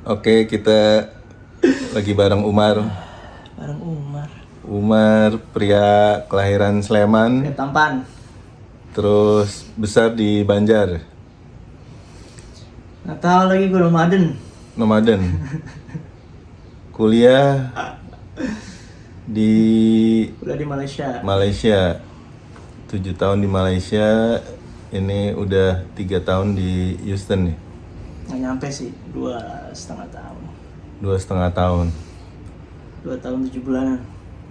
Oke, kita lagi bareng Umar. Bareng Umar. Umar pria kelahiran Sleman, Kayak tampan. terus besar di Banjar, Nggak tahu lagi gue nomaden. nomaden. Kuliah di Udah di Malaysia. Malaysia. 7 tahun di Malaysia. Ini udah 3 tahun di Houston nih. Nggak nyampe sih, 2,5 tahun. 2,5 tahun. 2 tahun 7 bulanan.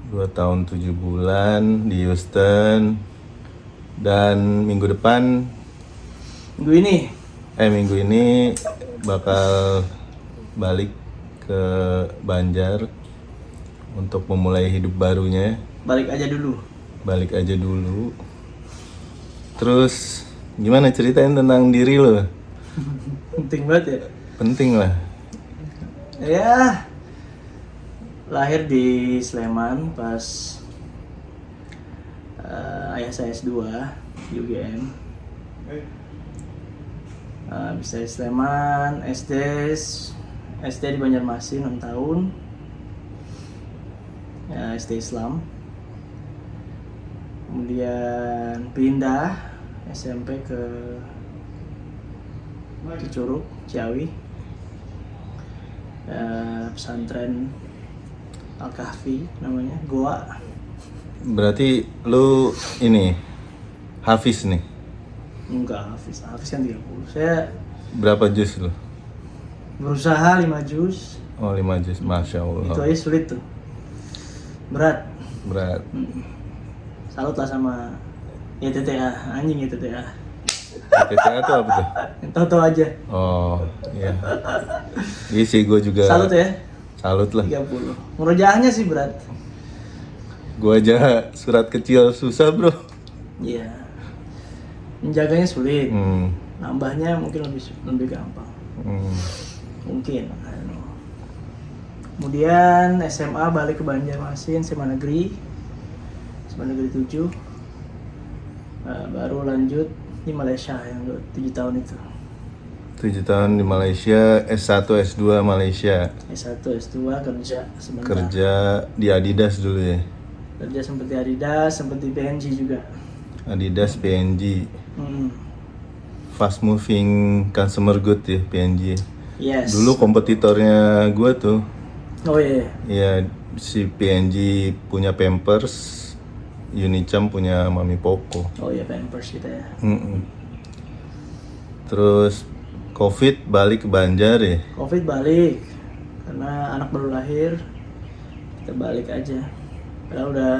2 tahun 7 bulan di Houston. Dan minggu ini bakal balik ke Banjar untuk memulai hidup barunya. Balik aja dulu. Terus gimana, ceritain tentang diri lo? Penting banget ya. Penting lah. Ya, lahir di Sleman pas ayah saya S2 di UGM. Bisa di Sleman, SD di Banjarmasin 6 tahun. Ya, SD Islam. Kemudian pindah SMP ke Curug, Ciawi. Pesantren Al-Kahfi namanya, Goa. Berarti lu ini Hafiz nih. Enggak, Hafiz kan 30. Saya Berapa juz lu? berusaha 5 juz. Oh, 5 juz. Masya Allah. Itu aja sulit tuh. Berat. Salut lah sama YTTA, anjing YTTA. TTA itu apa tuh? Tahu-tahu aja. Oh, iya. Iya sih, gue juga Salut ya, salut lah. 30. Murojaahnya sih berat. Gue aja surat kecil susah, bro. Iya. Menjaganya sulit. Hmm. Nambahnya mungkin lebih gampang. Mungkin, I don't know. Kemudian SMA balik ke Banjarmasin, SMA Negeri 7. Baru lanjut di Malaysia yang 7 tahun itu. 7 tahun di Malaysia, S1, S2 Malaysia. S1, S2 kerja sebentar. Kerja di Adidas dulu ya. Kerja sempat di Adidas, sempat di PNG juga. Adidas, PNG. Fast moving consumer good ya, PNG. Yes. Dulu kompetitornya gue tuh. Oh iya. Iya, si PNG punya Pampers, Unicam punya Mami Poco. Oh iya, Pampers kita ya. Terus COVID balik ke Banjar ya. Covid balik karena anak baru lahir, kita balik aja. Padahal udah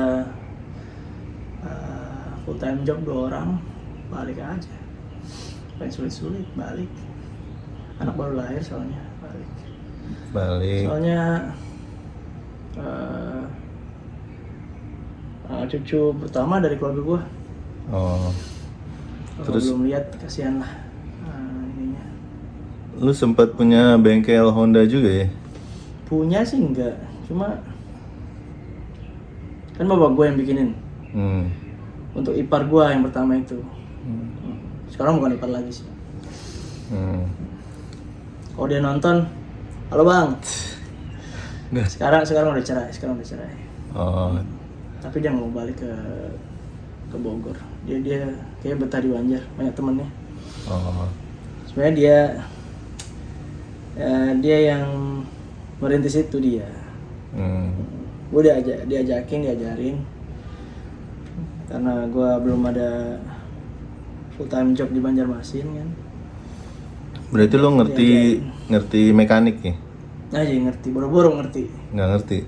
full time job 2 orang, balik aja. Pengen sulit-sulit balik. Anak baru lahir soalnya balik. Soalnya cucu pertama dari keluarga gua. Oh. Kalau Terus belum lihat kasihan lah. Ininya. lu sempat punya bengkel Honda juga ya? Punya sih enggak, cuma kan bapak gue yang bikinin. Untuk ipar gue yang pertama itu. Sekarang bukan ipar lagi sih. Kalau dia nonton, halo bang. Nggak. Sekarang udah cerai. Oh. Tapi dia mau balik ke Bogor. Dia kayak betah di Banjar, banyak temennya. Oh. Sebenarnya dia yang merintis itu dia. Gue diajarin karena gue belum ada full time job di Banjarmasin kan. Berarti lu ngerti mekanik ya? Aja ngerti, boro-boro ngerti. Nggak ngerti.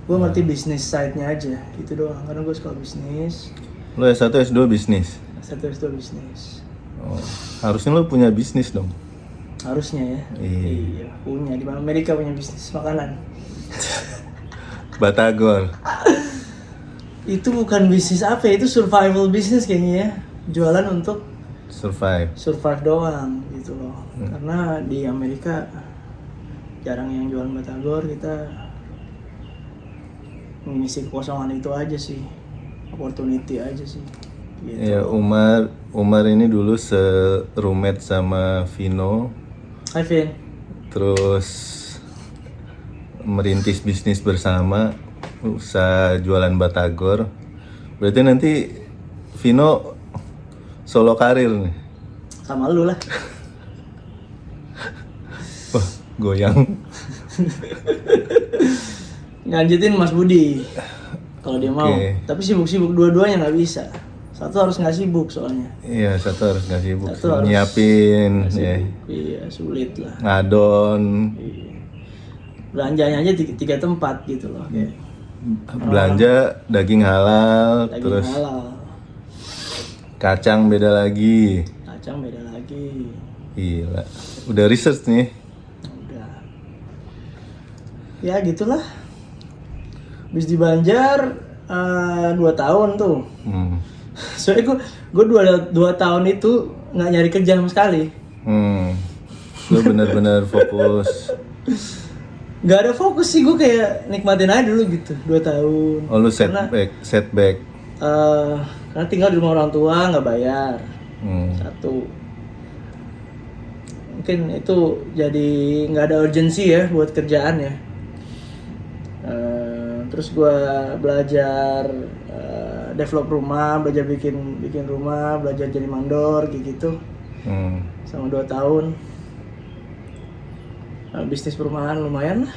Gue ngerti bisnis side-nya aja, itu doang. Karena gue suka bisnis. Lu S1, S2 bisnis? S1, S2 bisnis. Oh. Harusnya lu punya bisnis dong. Harusnya ya. Iya, punya. Di Amerika punya bisnis makanan. Batagor. Itu bukan bisnis apa ya, itu survival bisnis kayaknya ya. Jualan untuk Survive doang gitu loh. Karena di Amerika jarang yang jualan batagor, kita mengisi kekosongan itu aja sih, opportunity aja sih gitu. Ya, Umar ini dulu se-roommate sama Vino. Hai Vin. terus merintis bisnis bersama, usaha jualan batagor. Berarti nanti Vino solo karir nih. Sama lu lah. Wah, goyang. Nganjutin Mas Budi kalau dia mau. Tapi sibuk-sibuk dua-duanya nggak bisa. Satu harus nggak sibuk soalnya. Iya, satu harus nggak sibuk. Satu harus nyiapin, ya. Iya, sulit lah. Ngadon. Iya. Belanjanya aja tiga tempat gitu loh. Kayak. Belanja daging halal, Daging terus halal. kacang beda lagi. Kacang beda lagi. Gila. Udah research nih. Udah. Ya gitulah. Bis di Banjar 2 tahun tuh. Soalnya gue 2 tahun itu nggak nyari kerja sama sekali. Lu bener-bener fokus. Gak ada fokus sih, gue kayak nikmatin aja dulu gitu 2 tahun. Oh lu setback. Karena tinggal di rumah orang tua nggak bayar. Satu. Mungkin itu jadi nggak ada urgensi ya buat kerjaan ya. Terus gue belajar develop rumah, belajar bikin rumah, belajar jadi mandor gitu. Sama 2 tahun. Bisnis perumahan lumayan lah,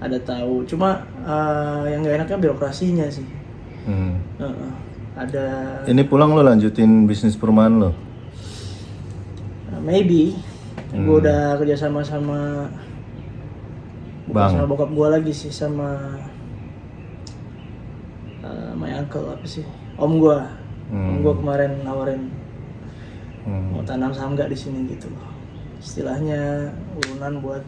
ada tahu. Cuma yang nggak enaknya birokrasinya sih. Ada. Ini pulang lo lanjutin bisnis perumahan lo? Maybe. Gue udah kerjasama sama bokap gue lagi sih, sama my uncle apa sih, om gue. Om gue kemarin nawarin mau tanam saham nggak di sini gitu loh. Istilahnya urunan buat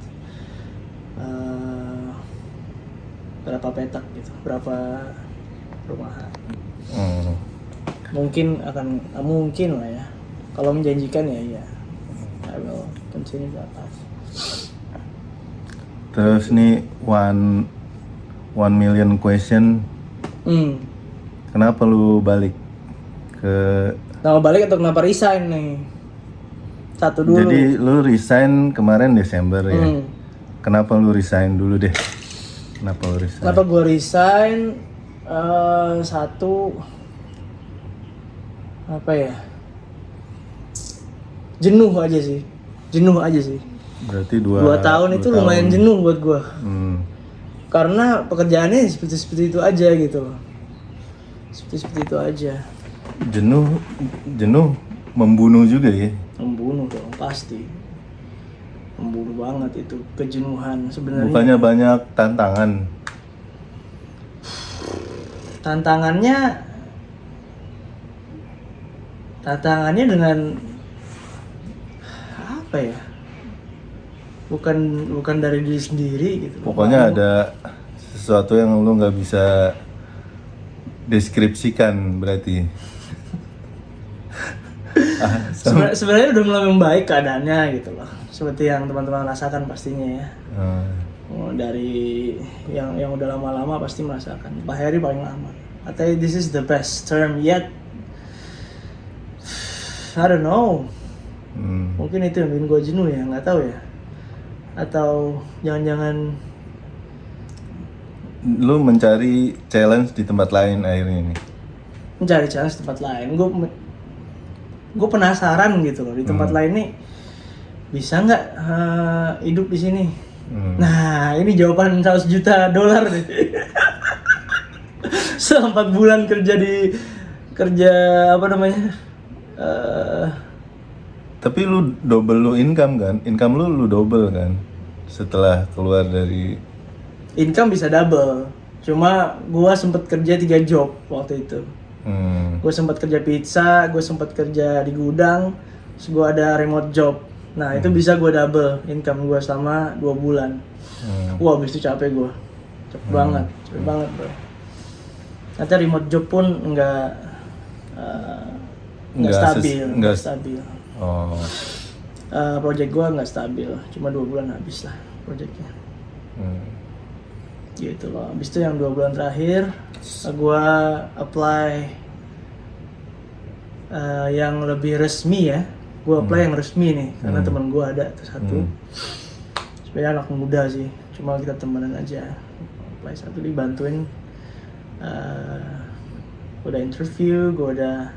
berapa petak gitu, berapa perumahan. Mungkin lah ya. Kalau menjanjikan ya iya. I will continue that path. Terus nih one million question. Kenapa lu balik ke? Kenapa balik atau kenapa resign nih? Satu dulu. Jadi lu resign kemarin Desember ya. Kenapa lu resign dulu deh? Kenapa gue resign? Satu apa ya? Jenuh aja sih. Berarti 2 tahun itu lumayan jenuh buat gue. Karena pekerjaannya seperti itu aja gitu loh. Seperti itu aja. Jenuh membunuh juga ya. Membunuh dong, pasti. Membunuh banget itu, kejenuhan sebenarnya. Bukannya banyak tantangan. Tantangannya dengan apa ya? Bukan dari diri sendiri gitu. Pokoknya ada sesuatu yang lu nggak bisa deskripsikan berarti. Sebenarnya udah mulai membaik keadaannya gitu loh, seperti yang teman-teman rasakan pastinya ya. Dari yang udah lama-lama pasti merasakan. Pak Heri paling lama. Katanya this is the best term yet. I don't know. Mungkin itu yang bikin gue jenuh ya, nggak tahu ya. Atau jangan-jangan lu mencari challenge di tempat lain akhirnya ini. Mencari challenge di tempat lain. Gue penasaran gitu loh, di tempat lain nih bisa nggak hidup di sini. Nah ini jawaban $100 juta nih. Selama 4 bulan kerja apa namanya, tapi lu double income kan? Income lu double kan? Setelah keluar dari... Income bisa double. Cuma gua sempet kerja 3 job waktu itu. Gue sempat kerja pizza, gue sempat kerja di gudang, terus gue ada remote job. Nah itu bisa gue double income gue selama 2 bulan. Wah abis itu capek gue, capek banget bro. Nanti remote job pun nggak stabil. Project gue nggak stabil, cuma 2 bulan habis lah projectnya. Gitu loh. Abis itu yang 2 bulan terakhir gue apply yang lebih resmi ya. Gue apply yang resmi nih karena teman gue ada tuh satu. sebenarnya anak muda sih, cuma kita temenan aja. Apply 1 dibantuin, udah interview, gue udah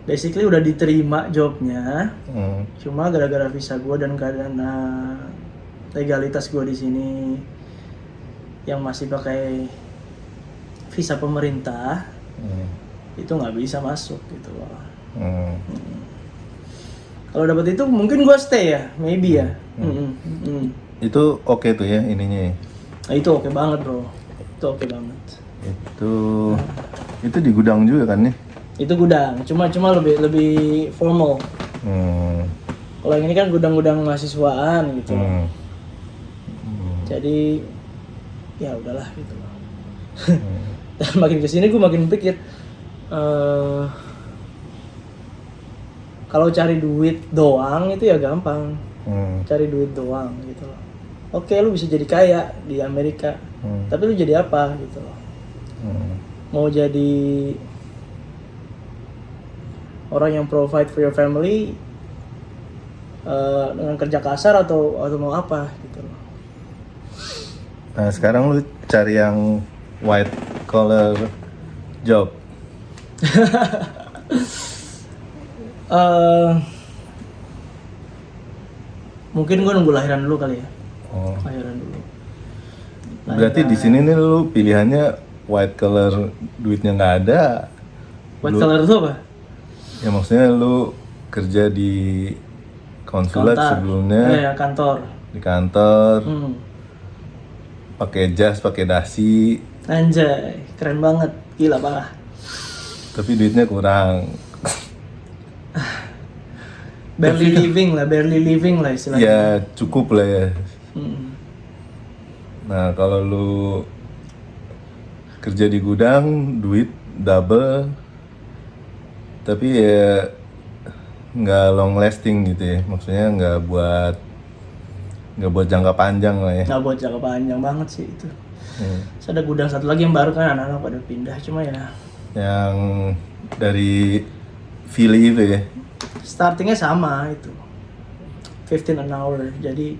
basically udah diterima jobnya. Cuma gara-gara visa gue dan karena legalitas gue di sini yang masih pakai visa pemerintah, itu nggak bisa masuk gitu loh. Kalau dapat itu mungkin gue stay ya, maybe ya. Itu oke tuh ya ininya. Nah, itu oke banget bro, itu oke banget. Itu di gudang juga kan nih? Itu gudang, cuma lebih formal. Kalau yang ini kan gudang-gudang mahasiswaan gitu. Jadi ya udahlah gitu. Dan makin kesini gue makin pikir kalau cari duit doang itu ya gampang. Cari duit doang gitu loh. Oke, lu bisa jadi kaya di Amerika, tapi lu jadi apa gitu loh. Mau jadi orang yang provide for your family dengan kerja kasar atau mau apa gitu loh. Nah sekarang lu cari yang white collar job. Mungkin gue nunggu lahiran dulu kali ya. Lahiran dulu. Berarti di sini nih lu pilihannya white collar, duitnya nggak ada. White collar itu apa? Ya maksudnya lu kerja di konsulat sebelumnya. Ya, kantor. Di kantor. Pakai jas, pakai dasi. Anjay, keren banget, gila parah. Tapi duitnya kurang. barely living lah istilahnya. Ya cukup lah ya. Nah kalau lu kerja di gudang, duit double, tapi ya nggak long lasting gitu ya. Maksudnya nggak buat jangka panjang lah ya. Nggak buat jangka panjang banget sih itu. Terus ada gudang satu lagi yang baru kan anak-anak pada pindah, cuma ya. Yang dari Philly itu ya. Startingnya sama itu, 15 an hour. Jadi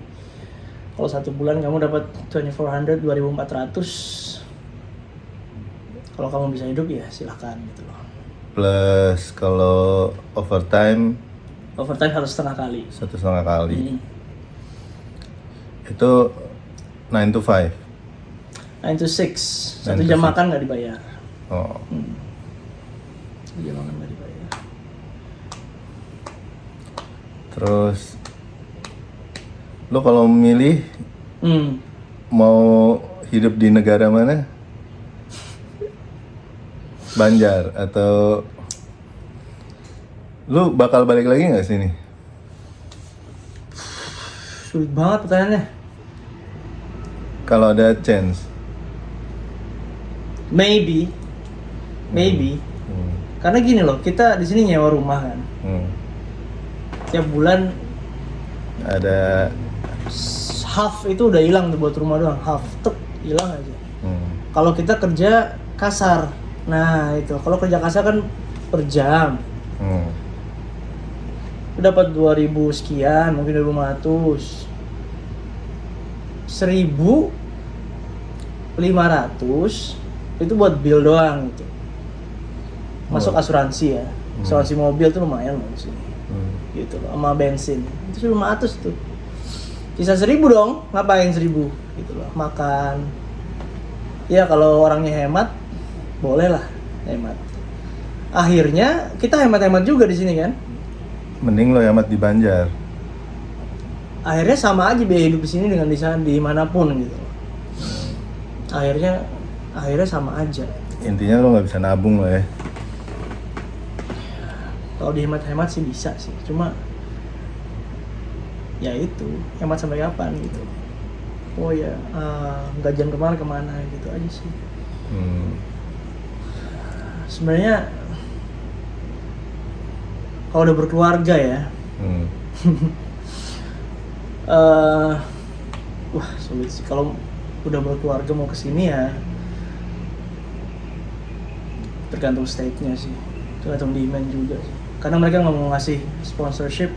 kalau 1 bulan kamu dapat 2,400, 2,400. Kalau kamu bisa hidup ya silahkan gitu loh. Plus kalau overtime 1,5 kali. 1,5 kali. Itu 9 to 5. 9 to 6. 1 jam makan nggak dibayar. 1 jam makan nggak dibayar. Terus lo kalau memilih mau hidup di negara mana? Banjar atau lu bakal balik lagi nggak sini? Sulit banget pertanyaannya. Kalau ada chance. Maybe. Karena gini loh, kita di sini nyewa rumah kan. Tiap bulan ada half itu udah hilang tuh buat rumah doang, half tuh hilang aja. Kalau kita kerja kasar, nah itu kalau kerja kasar kan per jam. Dapat 2.000 sekian, mungkin 2.500. 1.500 itu buat bill doang gitu. Masuk asuransi ya. Asuransi mobil tuh lumayan loh di sini. Gitu loh, sama bensin. Itu 1.500 tuh. Sisa 1.000 dong, ngapain 1.000 gitu loh. Makan. Ya kalau orangnya hemat, boleh lah hemat. Akhirnya kita hemat-hemat juga di sini kan. Mending lo hemat di Banjar. Akhirnya sama aja biaya hidup di sini dengan di sana dimanapun gitu. Akhirnya sama aja. Intinya lo nggak bisa nabung lah ya. Kalau dihemat-hemat sih bisa sih, cuma ya itu hemat sampai kapan gitu. Oh ya, gajian kemana gitu aja sih. Sebenarnya kalau udah berkeluarga ya, wah sulit sih. Kalau udah berkeluarga mau kesini ya, tergantung state-nya sih, tergantung demand juga sih. Karena mereka nggak mau ngasih sponsorship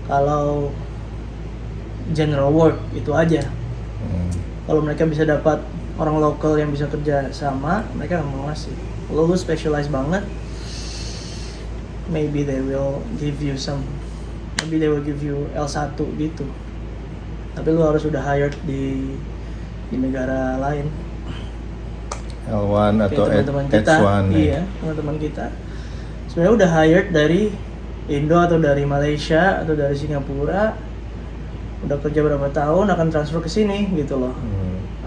kalau general work itu aja. Kalau mereka bisa dapat orang lokal yang bisa kerja sama, mereka nggak mau ngasih. Kalau lu specialize banget, maybe they will give you L1 gitu. Tapi lu harus udah hired di negara lain. L1 atau teman-teman kita, H1 iya, teman-teman kita sebenarnya udah hired dari Indo atau dari Malaysia atau dari Singapura, udah kerja berapa tahun akan transfer ke sini gitu loh.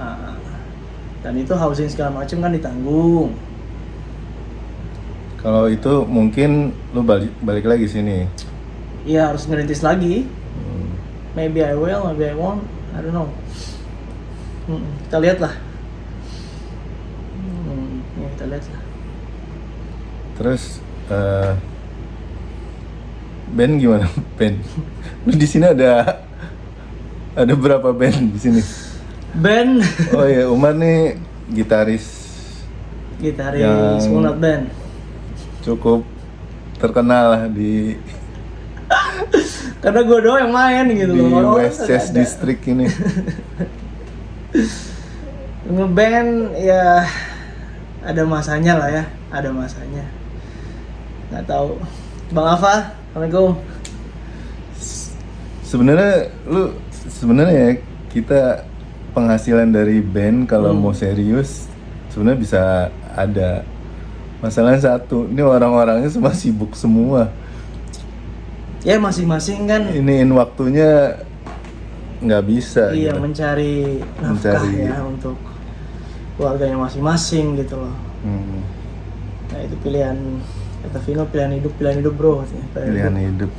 Nah, dan itu housing segala macam kan ditanggung. Kalau itu mungkin lu balik lagi sini. Iya, harus ngerintis lagi. Maybe I will, maybe I won't, I don't know. Kita lihat lah. Ya, kita lihat lah. Terus band gimana? Band? Lu di sini ada berapa band di sini? Band? Oh iya, Umar nih gitaris yang Walnut Band. Cukup terkenal lah di Karena gue doang yang main gitu di loh. West Chess District ini. Ngeband ya ada masanya lah ya, ada masanya. Nggak tahu. Bang Afa, Assalamualaikum. Sebenarnya ya kita penghasilan dari band kalau mau serius sebenarnya bisa ada. Masalahnya satu, ini orang-orangnya semua sibuk semua. Ya masing-masing kan. Iniin waktunya nggak bisa. Iya, gitu. mencari nafkah ya untuk keluarganya masing-masing gitu loh. Nah itu pilihan, kata Vino, pilihan hidup bro. Pilihan hidup.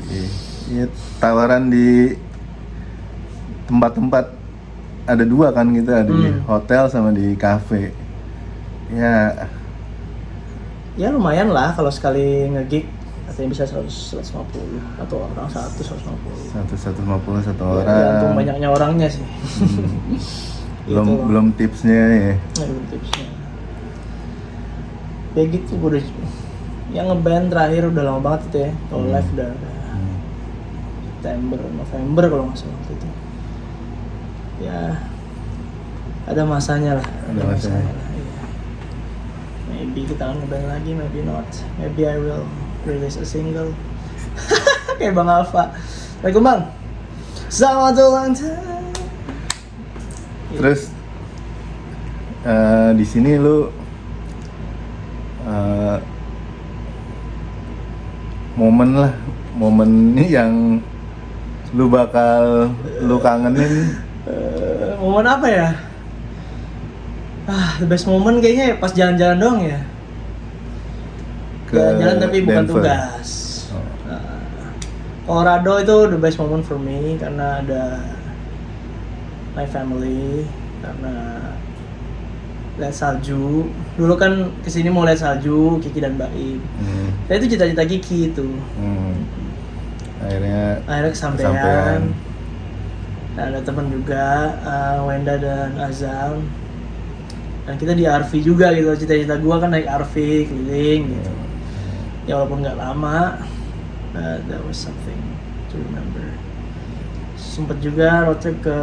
Iya, tawaran di tempat-tempat ada dua kan kita, di hotel sama di kafe. Ya lumayan lah kalau sekali nge-gig katanya bisa 150 atau orang 150 satu orang. Tergantung banyaknya orangnya sih. belum tipsnya ya. Belum tipsnya. Kayak gitu gue udah yang ngeband terakhir udah lama banget itu ya. Kalau live udah September, November kalau nggak salah waktu itu. Ya ada masanya lah. Ada masanya. Iya. Maybe kita akan ngeband lagi, maybe not. Maybe I will release a single. Kayak Bang Alfa. Assalamualaikum Bang. Selamat ulang tahun. Terus di sini lu momen yang lu kangenin. Momen apa ya? The best moment kayaknya ya pas jalan-jalan doang ya. Jalan-jalan tapi bukan Denver. tugas. Colorado itu the best moment for me karena ada my family, karena lihat salju. Dulu kan kesini mau lihat salju, Kiki dan Baim. Saya itu cita-cita Kiki itu. Akhirnya Kesampaian. Nah, ada teman juga, Wenda dan Azam. Dan kita di RV juga gitu. Cita-cita gua kan naik RV keliling gitu. Ya walaupun nggak lama, that was something to remember. Sempet juga road trip ke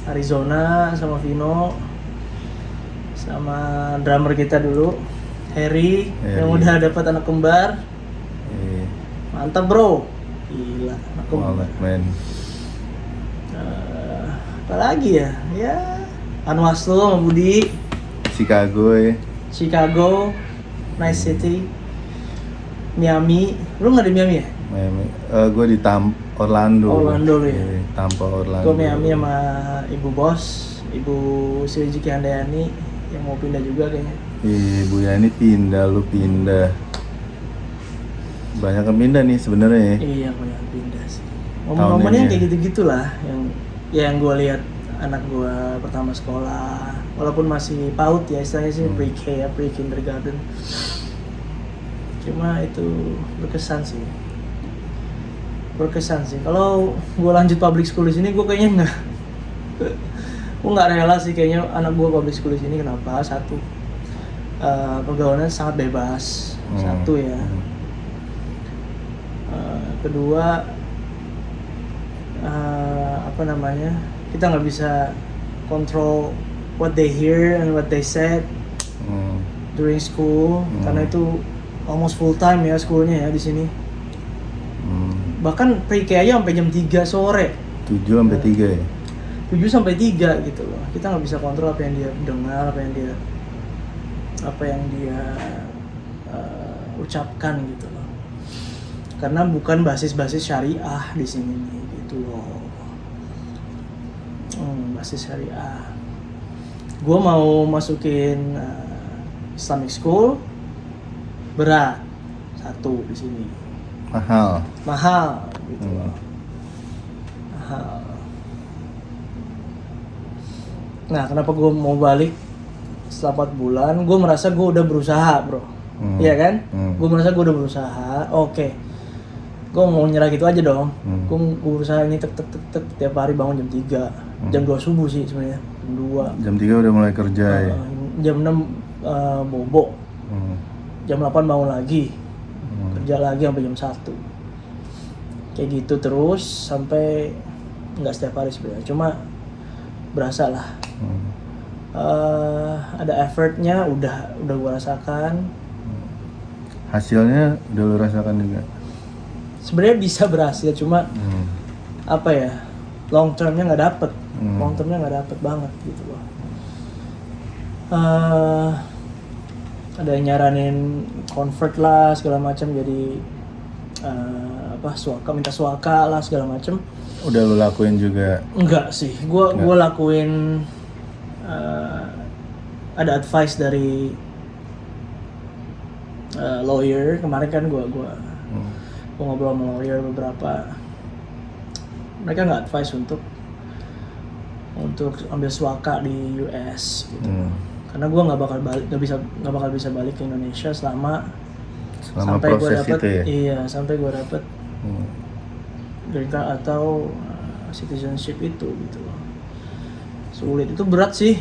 Arizona sama Vino, sama drummer kita dulu, Harry. Yang udah dapat anak kembar. Mantap bro, gila anak kembar. Apa lagi ya? Ya Anwaslu sama Budi. Chicago, nice city. Miami, lu nggak di Miami ya? Miami, gue di Orlando ya. Tampa Orlando. Gue Miami sama ibu bos, ibu Suzuki Handayani yang mau pindah juga kayaknya. Ibu Yani pindah, lu pindah. Banyak yang pindah nih sebenarnya ya. Iya, banyak yang pindah sih. Momen-momennya kayak gitu-gitulah yang gue lihat anak gue pertama sekolah, walaupun masih PAUD ya istilahnya sih, pre-K ya, pre-kindergarten. Cuma itu berkesan sih. Kalau gue lanjut public school di sini, gue kayaknya nggak rela sih kayaknya anak gue public school di sini. Kenapa? Satu, pergaulannya sangat bebas. Satu ya. Kedua, apa namanya, kita nggak bisa control what they hear and what they said during school, karena itu almost full time ya schoolnya ya di sini. Bahkan pre-K aja sampai jam 3 sore. 7 sampai 3 ya? 7 sampai 3 gitu loh. Kita nggak bisa kontrol apa yang dia dengar, apa yang dia ucapkan gitu loh. Karena bukan basis-basis syariah di sini nih gitu loh. Basis syariah. Gue mau masukin Islamic school, berat, 1 di sini. Mahal gitu loh. Mahal. Nah, kenapa gue mau balik setelah 4 bulan? Gue merasa gue udah berusaha, bro. Iya kan? Gue merasa gue udah berusaha. Oke. Gue mau nyerah gitu aja dong. Gue berusaha ini tek tiap hari bangun jam 3. Jam 2 subuh sih sebenarnya. Jam 2. Jam 3 udah mulai kerja ya? Jam 6 bobo. Jam 8 bangun lagi. Kerja lagi sampai jam 1. Kayak gitu terus sampai nggak setiap hari sebenarnya. Cuma berasa lah. Ada effortnya udah gue rasakan. Hasilnya udah lo rasakan juga? Sebenarnya bisa berhasil, cuma apa ya, long termnya nggak dapet. Long termnya nggak dapet banget gitu loh. Ada yang nyaranin convert lah segala macam, jadi minta suaka lah segala macam. Udah lo lakuin juga? Enggak sih, gue lakuin ada advice dari lawyer. Kemarin kan gue ngobrol sama lawyer beberapa, mereka nggak advice untuk ambil suaka di US gitu. Karena gue nggak bakal bisa balik ke Indonesia selama sampai gue dapet ya? Iya, sampai gue dapet green card atau citizenship itu gitu loh. Sulit, itu berat sih.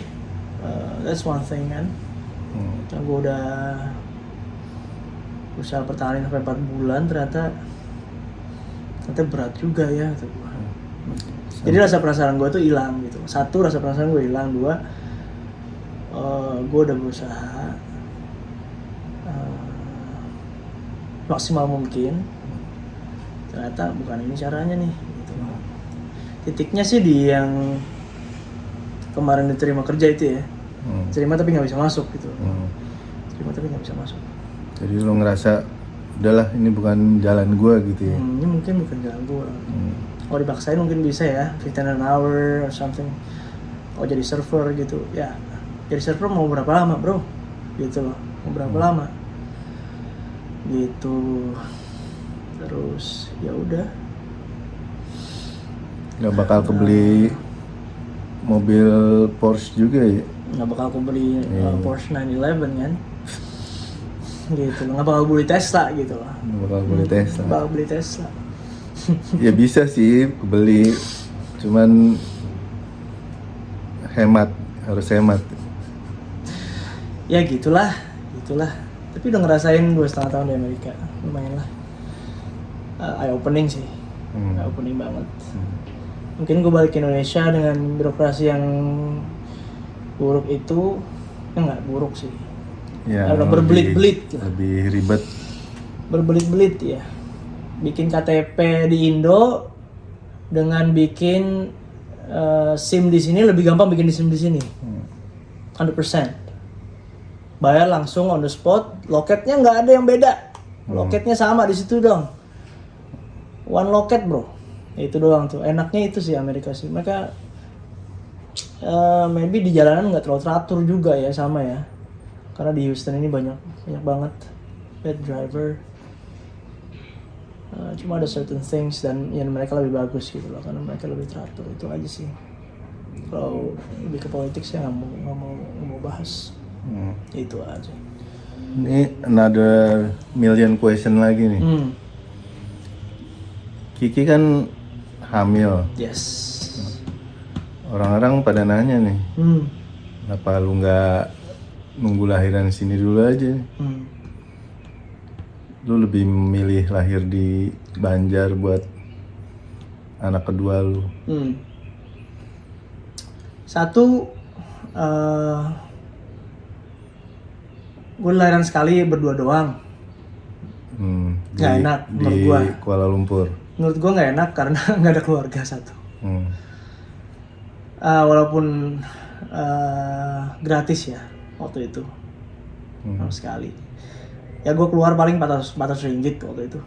That's one thing kan. Yang gue udah usaha pertahanin sampai 4 bulan, ternyata berat juga ya gitu. Jadi rasa penasaran gue tuh hilang gitu. 1, rasa penasaran gue hilang. 2, gue udah berusaha maksimal mungkin, ternyata bukan ini caranya nih gitu. Titiknya sih di yang kemarin diterima kerja itu ya. Terima tapi nggak bisa masuk gitu. Terima tapi nggak bisa masuk. Jadi lo ngerasa udahlah ini bukan jalan gue gitu ya? Ini mungkin bukan jalan gue. Kalau dipaksain mungkin bisa ya, 15 an hour or something. Kalau jadi server gitu, ya jadi server mau berapa lama bro? Gitu loh, mau berapa lama? Gitu. Terus ya udah. Gak bakal kebeli mobil Porsche juga ya? Gak bakal kebeli Porsche 911 kan? Gitu loh, gak bakal beli Tesla gitu loh. Gak bakal beli Tesla? Gak bakal beli Tesla. Ya bisa sih beli, cuman harus hemat. Ya gitulah. Tapi udah ngerasain 2,5 tahun di Amerika, lumayan lah. Eye opening sih, eye opening banget. Mungkin gue balik ke Indonesia dengan birokrasi yang buruk itu, nggak buruk sih. Ya, berbelit-belit. Lebih ribet. Berbelit-belit ya. Bikin KTP di Indo dengan bikin SIM di sini lebih gampang bikin SIM di sini. 100%. Bayar langsung on the spot, loketnya nggak ada yang beda. Loketnya sama di situ dong. One loket bro. Itu doang tuh. Enaknya itu sih Amerika sih. Mereka maybe di jalanan nggak terlalu teratur juga ya, sama ya. Karena di Houston ini banyak banget bad driver. Cuma ada certain things dan yang mereka lebih bagus gitu loh, karena mereka lebih teratur, itu aja sih. Kalau lebih ke politik saya nggak mau bahas. Itu aja. Ini another million question lagi nih. Kiki kan hamil. Yes. Orang-orang pada nanya nih, kenapa lu nggak nunggu lahiran sini dulu aja? Lu lebih memilih lahir di Banjar buat anak kedua lu. Satu, gue lahiran sekali berdua doang. Nggak enak menurut di gue. Kuala Lumpur. Menurut gue nggak enak karena nggak ada keluarga satu. Walaupun gratis ya waktu itu, sama sekali. Ya gue keluar paling 400 ringgit waktu itu.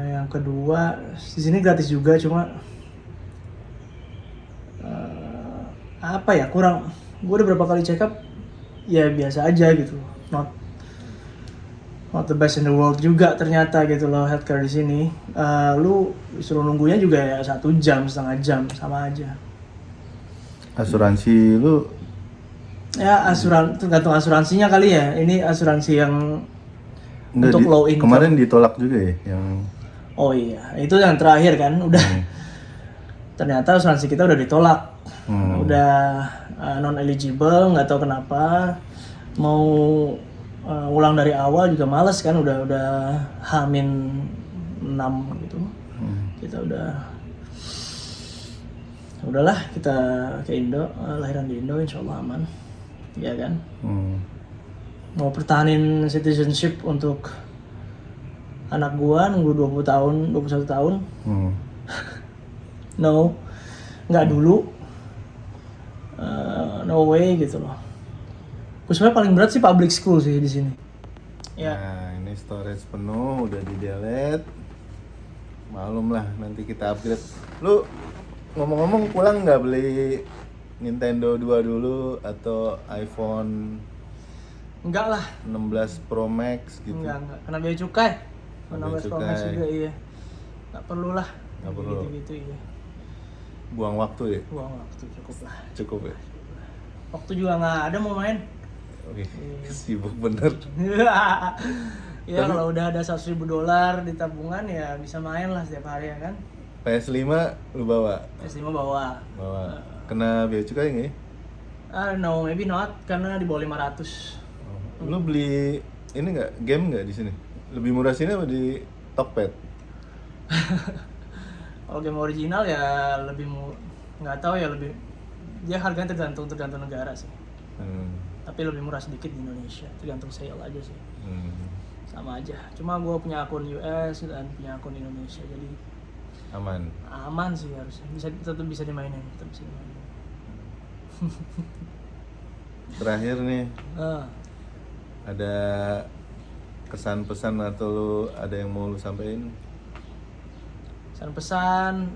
Yang kedua, di sini gratis juga, cuma apa ya, kurang. Gue udah berapa kali check up, ya biasa aja gitu. Not the best in the world juga ternyata gitu loh healthcare di sini. Lu disuruh nunggunya juga ya 1 jam, setengah jam, sama aja. Asuransi lu? Ya tergantung asuransinya kali ya. Ini asuransi yang untuk low income. Kemarin ditolak juga ya yang. Oh iya, itu yang terakhir kan, udah. Ternyata asuransi kita udah ditolak. Udah non eligible, nggak tahu kenapa. Mau ulang dari awal juga males kan, udah H-6 gitu. Kita udahlah, kita ke Indo, lahiran di Indo, insyaallah aman. Iya kan? Mau pertahanin citizenship untuk anak gua, nunggu 21 tahun. No, nggak dulu. No way gitu loh. Gue sebenarnya paling berat sih public school sih di sini. Ya. Nah, ini storage penuh, udah di delete. Malum lah, nanti kita upgrade. Lu ngomong-ngomong pulang nggak beli Nintendo 2 dulu atau iPhone Enggak lah. 16 Pro Max gitu? Enggak. Kena biaya cukai. Kena 16 Pro Max juga, iya. Nggak perlu lah. Nggak perlu. Gitu, iya. Buang waktu ya? Buang waktu, cukup lah. Cukup ya? Waktu juga nggak ada mau main. Oke, sibuk bener. Ya kalau udah ada $100.000 di tabungan ya bisa main lah setiap hari ya kan. PS5 lu bawa? PS5 bawa. Kena biaya cukai nggak ya? I don't know, maybe not, karena di bawah 500. Lu beli ini nggak, game nggak di sini? Lebih murah sini apa di Tokped? Kalau game original ya lebih nggak tahu ya, lebih dia harganya tergantung negara sih. Tapi lebih murah sedikit di Indonesia, tergantung sale aja sih. Sama aja. Cuma gue punya akun US dan punya akun Indonesia, jadi aman sih harusnya. Tetap bisa dimainin. Terakhir nih, ada kesan pesan atau lu ada yang mau lu sampaikan? Pesan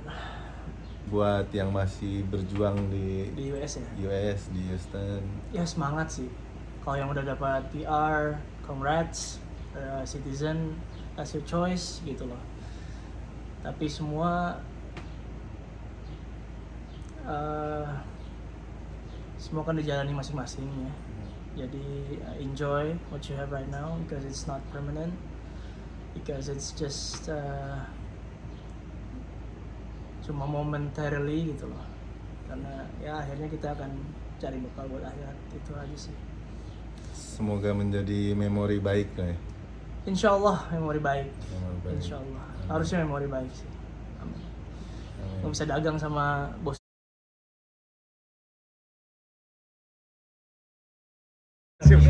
buat yang masih berjuang di US ya? US, di Houston. Ya semangat sih. Kalau yang udah dapat PR, congrats, citizen, that's your choice gitu loh. Tapi semua kan dijalani masing-masing ya. Jadi enjoy what you have right now because it's not permanent, because it's just cuma momentarily gitu loh. Karena ya akhirnya kita akan cari bekal buat akhirat, itu aja sih. Semoga menjadi memori baik lah ya. Insyaallah memori baik. Insyaallah. Harusnya memori baik sih. Amin. Mau bisa dagang sama bos. Siap.